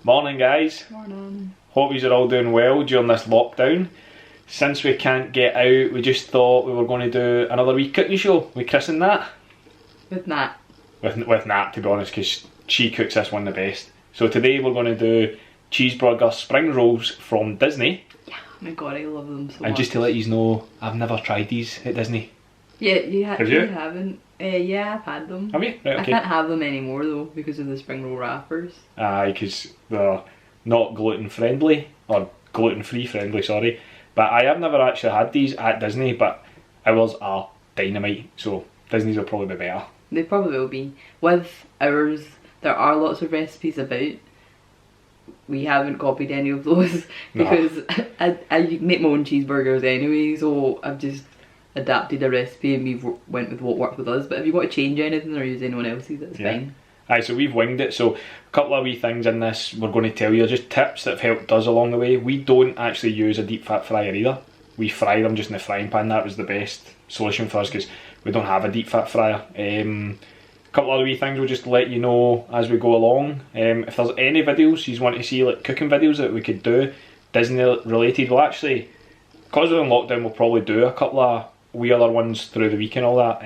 Morning guys. Morning. Hope you're all doing well during this lockdown. Since we can't get out, we just thought we were going to do another wee cooking show with Chris and Nat. With Nat. With Nat, to be honest, because she cooks this one the best. So today we're going to do cheeseburger spring rolls from Disney. Yeah, oh my god, I love them so much. And just to let you know, I've never tried these at Disney. Yeah, you Have you? haven't. Yeah, I've had them. Have you? Right, okay. I can't have them anymore though because of the spring roll wrappers. Aye, because they're not gluten friendly, or gluten free friendly, sorry. But I have never actually had these at Disney, but ours are dynamite, so Disney's will probably be better. They probably will be. With ours, there are lots of recipes about. We haven't copied any of those because I make my own cheeseburgers anyway, so I've just adapted a recipe and we went with what worked with us. But if you want to change anything or use anyone else's, that's fine. Aye, so we've winged it, so a couple of wee things in this we're going to tell you, just tips that have helped us along the way. We don't actually use a deep fat fryer either. We fry them just in the frying pan. That was the best solution for us because we don't have a deep fat fryer. A couple of wee things we'll just let you know as we go along. If there's any videos you want to see, like cooking videos that we could do, Disney related, we'll actually, because we're in lockdown, we'll probably do a couple of wee other ones through the week and all that.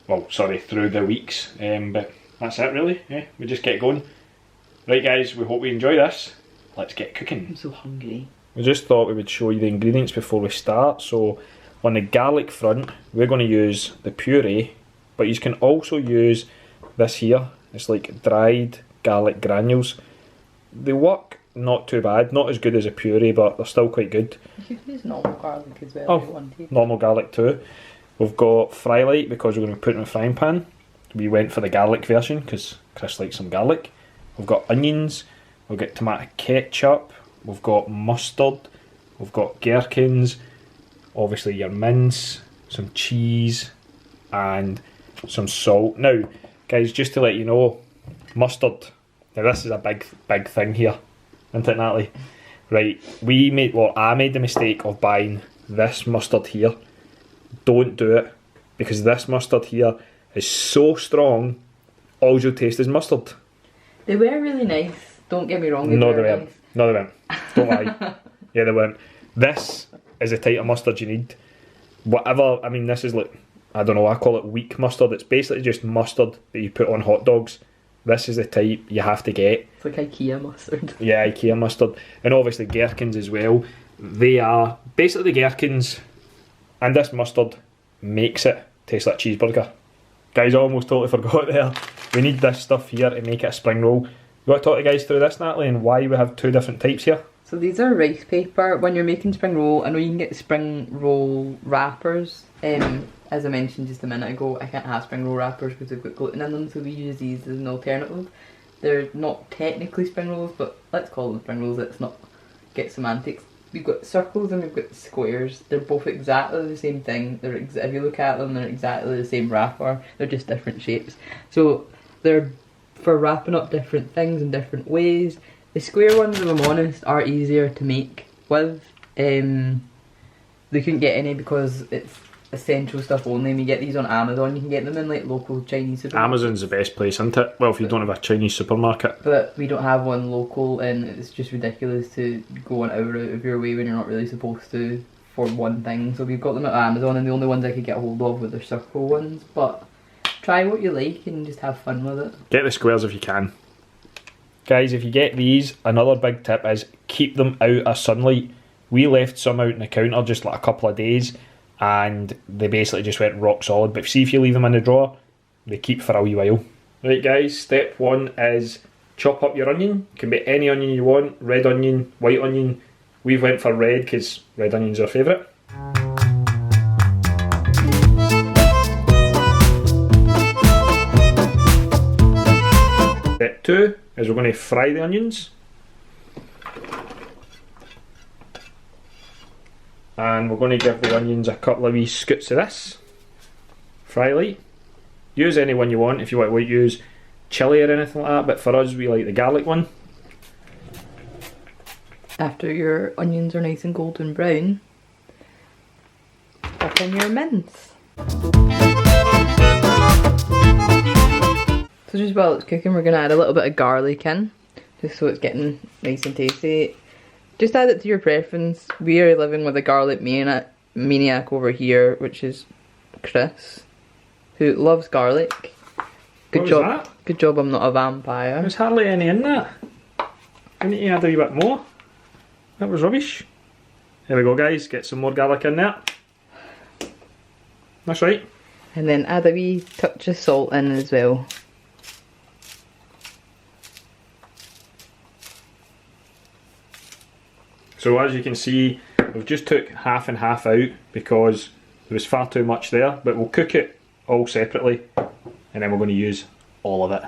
Well, sorry, through the weeks. But that's it really, yeah, we just get going. Right guys, we hope we enjoy this. Let's get cooking. I'm so hungry. We just thought we would show you the ingredients before we start. So on the garlic front, we're going to use the puree, but you can also use this here. It's like dried garlic granules. They work not too bad, not as good as a puree, but they're still quite good. You can use normal garlic as well if you wanted. Normal garlic too. We've got fry light because we're going to put it in a frying pan. We went for the garlic version because Chris likes some garlic. We've got onions, we've got tomato ketchup, we've got mustard, we've got gherkins, obviously your mince, some cheese and some salt. Now guys, just to let you know, mustard, now this is a big thing here, isn't it Natalie? Right, I made the mistake of buying this mustard here. Don't do it, because this mustard here is so strong, all you'll taste is mustard. They were really nice, don't get me wrong. No, they weren't. No, they weren't. Don't lie. Yeah, they weren't. This is the type of mustard you need. Whatever, I mean, this is like, I don't know, I call it weak mustard. It's basically just mustard that you put on hot dogs. This is the type you have to get. It's like IKEA mustard. Yeah, IKEA mustard. And obviously gherkins as well. They are, basically the gherkins and this mustard makes it taste like cheeseburger. Guys, I almost totally forgot there. We need this stuff here to make it a spring roll. You want to talk to guys through this, Natalie, and why we have two different types here? So these are rice paper. When you're making spring roll, I know you can get spring roll wrappers. As I mentioned just a minute ago, I can't have spring roll wrappers because they've got gluten in them, so we use these as an alternative. They're not technically spring rolls, but let's call them spring rolls. Let's not get semantics. We've got circles and we've got squares. They're both exactly the same thing. If you look at them, they're exactly the same wrapper. They're just different shapes. So they're for wrapping up different things in different ways. The square ones, if I'm honest, are easier to make with. They couldn't get any because it's essential stuff only. We get these on Amazon. You can get them in like local Chinese supermarkets. Amazon's the best place, isn't it? Well, if you don't have a Chinese supermarket. But we don't have one local, and it's just ridiculous to go an hour out of your way when you're not really supposed to for one thing. So we've got them at Amazon, and the only ones I could get a hold of were the circle ones. But try what you like and just have fun with it. Get the squares if you can. Guys, if you get these, another big tip is keep them out of sunlight. We left some out in the counter just like a couple of days, and they basically just went rock solid. But see, if you leave them in the drawer, they keep for a wee while. Right guys, step one is chop up your onion. It can be any onion you want, red onion, white onion. We've went for red because red onion's our favourite. Step two is we're going to fry the onions. And we're going to give the onions a couple of wee scoots of this. Fry light. Use any one you want. If you want to use chilli or anything like that, but for us we like the garlic one. After your onions are nice and golden brown, pop in your mince. So just while it's cooking, we're going to add a little bit of garlic in. just so it's getting nice and tasty. Just add it to your preference. We are living with a garlic maniac over here, which is Chris, who loves garlic. Good job. Good job I'm not a vampire. There's hardly any in that. I need to add a wee bit more. That was rubbish. There we go, guys. Get some more garlic in there. That's right. And then add a wee touch of salt in as well. So as you can see, we've just took half and half out because there was far too much there, but we'll cook it all separately and then we're going to use all of it.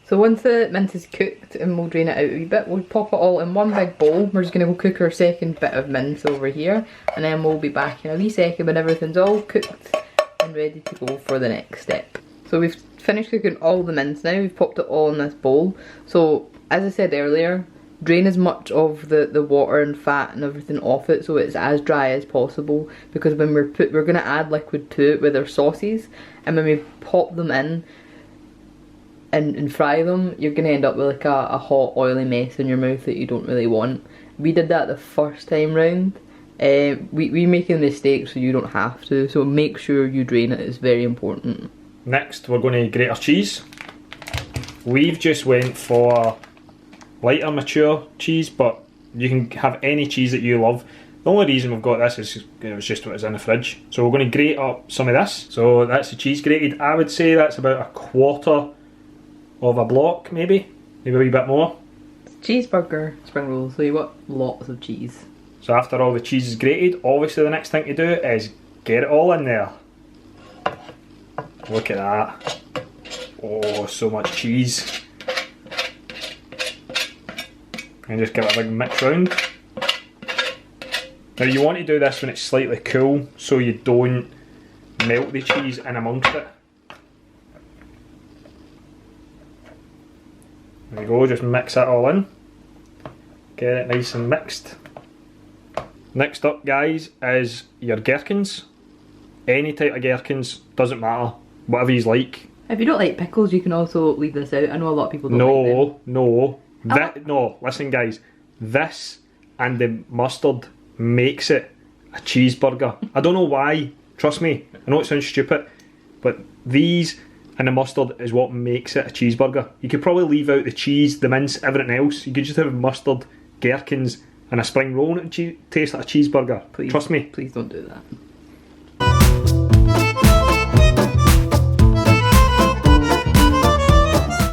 So once the mince is cooked and we'll drain it out a wee bit, we'll pop it all in one big bowl. We're just going to go cook our second bit of mince over here, and then we'll be back in a wee second when everything's all cooked and ready to go for the next step. So we've finished cooking all the mince now, we've popped it all in this bowl. So as I said earlier, drain as much of the water and fat and everything off it so it's as dry as possible, because when we're going to add liquid to it with our sauces, and when we pop them in and fry them, you're going to end up with like a hot oily mess in your mouth that you don't really want. We did that the first time round. We're making mistakes so you don't have to, so make sure you drain it, it's very important. Next we're going to grate our cheese. We've just went for lighter mature cheese, but you can have any cheese that you love. The only reason we've got this is it was just what was in the fridge. So we're going to grate up some of this. So that's the cheese grated. I would say that's about a quarter of a block, maybe a wee bit more. Cheeseburger spring rolls, so you want lots of cheese. So after all the cheese is grated, obviously the next thing to do is get it all in there. Look at that. Oh, so much cheese. And just give it a big mix round. Now you want to do this when it's slightly cool so you don't melt the cheese in amongst it. There you go, just mix that all in. Get it nice and mixed. Next up, guys, is your gherkins. Any type of gherkins, doesn't matter, whatever you like. If you don't like pickles, you can also leave this out. I know a lot of people don't like them. No, listen guys, this and the mustard makes it a cheeseburger. I don't know why, trust me, I know it sounds stupid, but these and the mustard is what makes it a cheeseburger. You could probably leave out the cheese, the mince, everything else. You could just have mustard, gherkins and a spring roll and it tastes like a cheeseburger. Please, trust me. Please don't do that.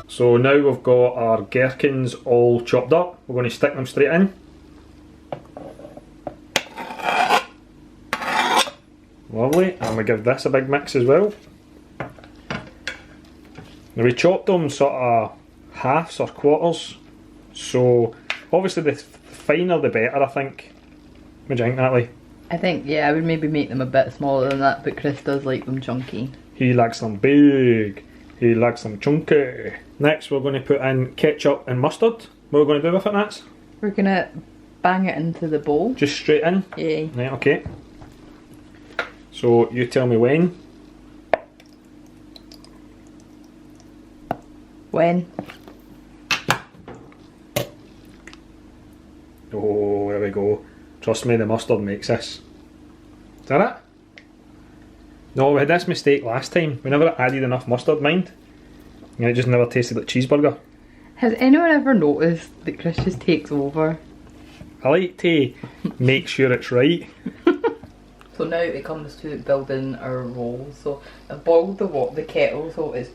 So now we've got our gherkins all chopped up. We're going to stick them straight in. Lovely, and we give this a big mix as well. Now we chopped them sort of halves or quarters, so obviously the finer the better, I think. What do you think, Natalie? I think, yeah, I would maybe make them a bit smaller than that, but Chris does like them chunky. He likes them big, he likes them chunky. Next we're going to put in ketchup and mustard. What are we going to do with it, Nats? We're going to bang it into the bowl. Just straight in? Yeah. Right, okay. So you tell me when. When? Oh, there we go. Trust me, the mustard makes this. Is that it? No, we had this mistake last time. We never added enough mustard, mind. And it just never tasted like cheeseburger. Has anyone ever noticed that Chris just takes over? I like to make sure it's right. So now it comes to building our rolls. So I've boiled the kettle, so it's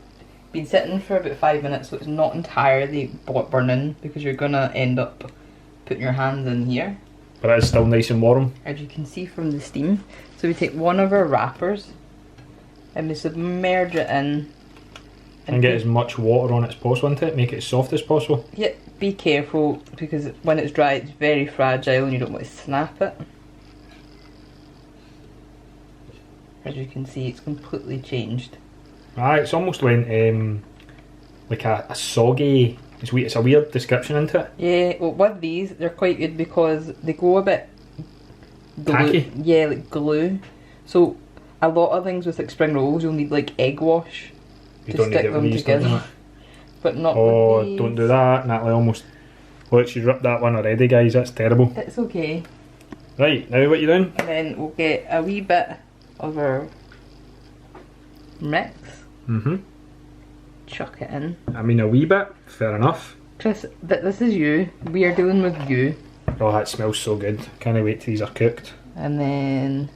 been sitting for about 5 minutes, so it's not entirely burning, because you're gonna end up putting your hands in here. But it's still nice and warm. As you can see from the steam. So we take one of our wrappers and we submerge it in. And get as much water on it as possible into it, make it as soft as possible. Yeah, be careful, because when it's dry it's very fragile and you don't want to snap it. As you can see, it's completely changed. Ah, it's almost went like a soggy. It's a weird description into it. Yeah, well with these they're quite good because they go a bit tacky. Yeah, like glue. So a lot of things with like spring rolls you'll need like egg wash to stick them together. But not with these. Don't do that. Natalie almost Look, she's ripped that one already, guys. That's terrible. It's okay. Right, now what you doing? And then we'll get a wee bit of our mix. Chuck it in. I mean, a wee bit. Fair enough. Chris, this is you. We are dealing with you. Oh, that smells so good. Can't wait till these are cooked. And then...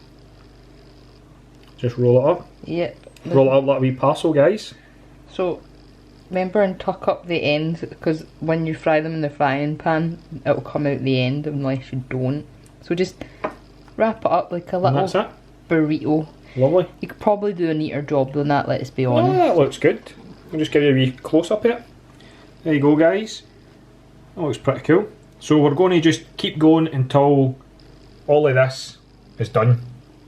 Just roll it up. Yep. Roll it up like a wee parcel, guys. So, remember and tuck up the ends, because when you fry them in the frying pan, it'll come out the end unless you don't. So just wrap it up like a little And that's it. burrito. Lovely. You could probably do a neater job than that, let's be Oh, honest. that looks good. I'll just give you a wee close up here. There you go, guys. That looks pretty cool. So we're going to just keep going until all of this is done.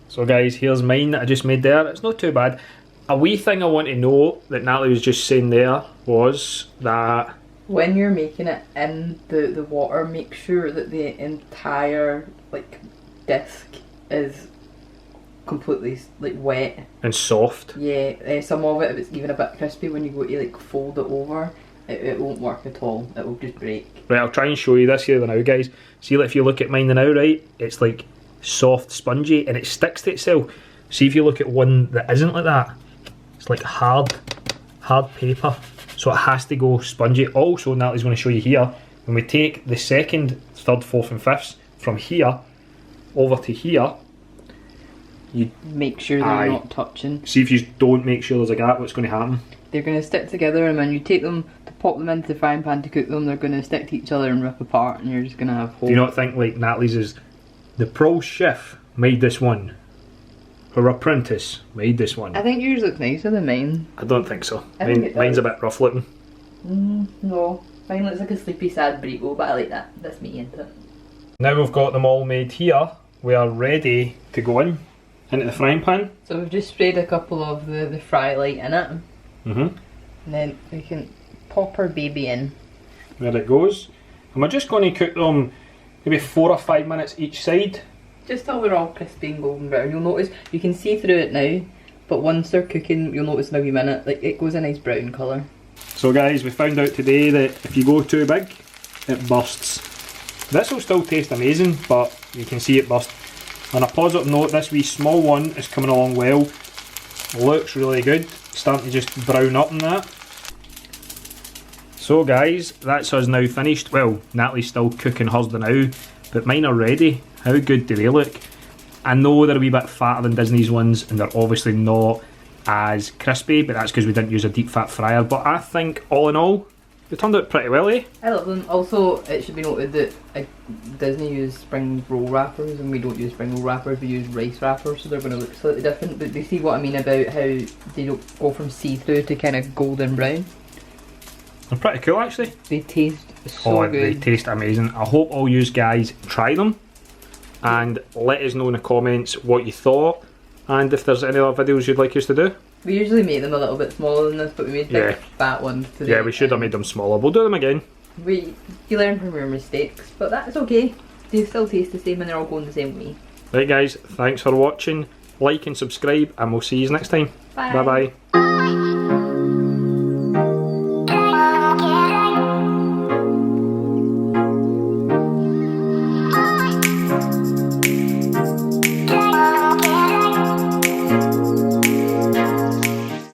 So guys, here's mine that I just made there. It's not too bad. A wee thing I want to know that Natalie was just saying there was that when you're making it in the water, make sure that the entire like disc is completely like wet and soft. Yeah, some of it, if it's even a bit crispy, when you go to like fold it over, it won't work at all. It will just break. Right, I'll try and show you this here now, guys. See, if you look at mine now, right, it's like soft, spongy, and it sticks to itself. See if you look at one that isn't like that, it's like hard paper. So it has to go spongy. Also, Natalie's going to show you here, when we take the second, third, fourth and fifths from here over to here, you make sure they're not touching. See if you don't make sure there's a gap, what's going to happen? They're going to stick together, and when you take them to pop them into the frying pan to cook them, they're going to stick to each other and rip apart, and you're just going to have holes. Do you not think like Natalie's is the pro chef made this one? Her apprentice made this one. I think yours looks nicer than mine. I don't think so. Mine's a bit rough looking. No, mine looks like a sleepy sad burrito, but I like that. That's me into it. Now we've got them all made here, we are ready to go into the frying pan. So we've just sprayed a couple of the fry light in it. And then we can pop our baby in. There it goes. And we're just going to cook them maybe 4 or 5 minutes each side. Just till they're all crispy and golden brown. You'll notice, you can see through it now, but once they're cooking, you'll notice in a wee minute, like it goes a nice brown colour. So guys, we found out today that if you go too big, it bursts. This will still taste amazing, but you can see it burst. On a positive note, this wee small one is coming along well. Looks really good. Starting to just brown up in that. So guys, that's us now finished. Well, Natalie's still cooking hers now, but mine are ready. How good do they look? I know they're a wee bit fatter than Disney's ones, and they're obviously not as crispy, but that's because we didn't use a deep fat fryer. But I think all in all, they turned out pretty well, eh? I love them. Also, it should be noted that Disney use spring roll wrappers, and we don't use spring roll wrappers, we use rice wrappers, so they're going to look slightly different. But they see what I mean about how they don't go from see-through to kind of golden brown. They're pretty cool actually. They taste so good. They taste amazing. I hope all you guys try them, and let us know in the comments what you thought, and if there's any other videos you'd like us to do. We usually make them a little bit smaller than this, but we made big fat ones today. Yeah, we should have made them smaller. We'll do them again. You learn from your mistakes, but that's okay. They still taste the same and they're all going the same way. Right guys, thanks for watching. Like and subscribe, and we'll see you next time. Bye. Bye bye.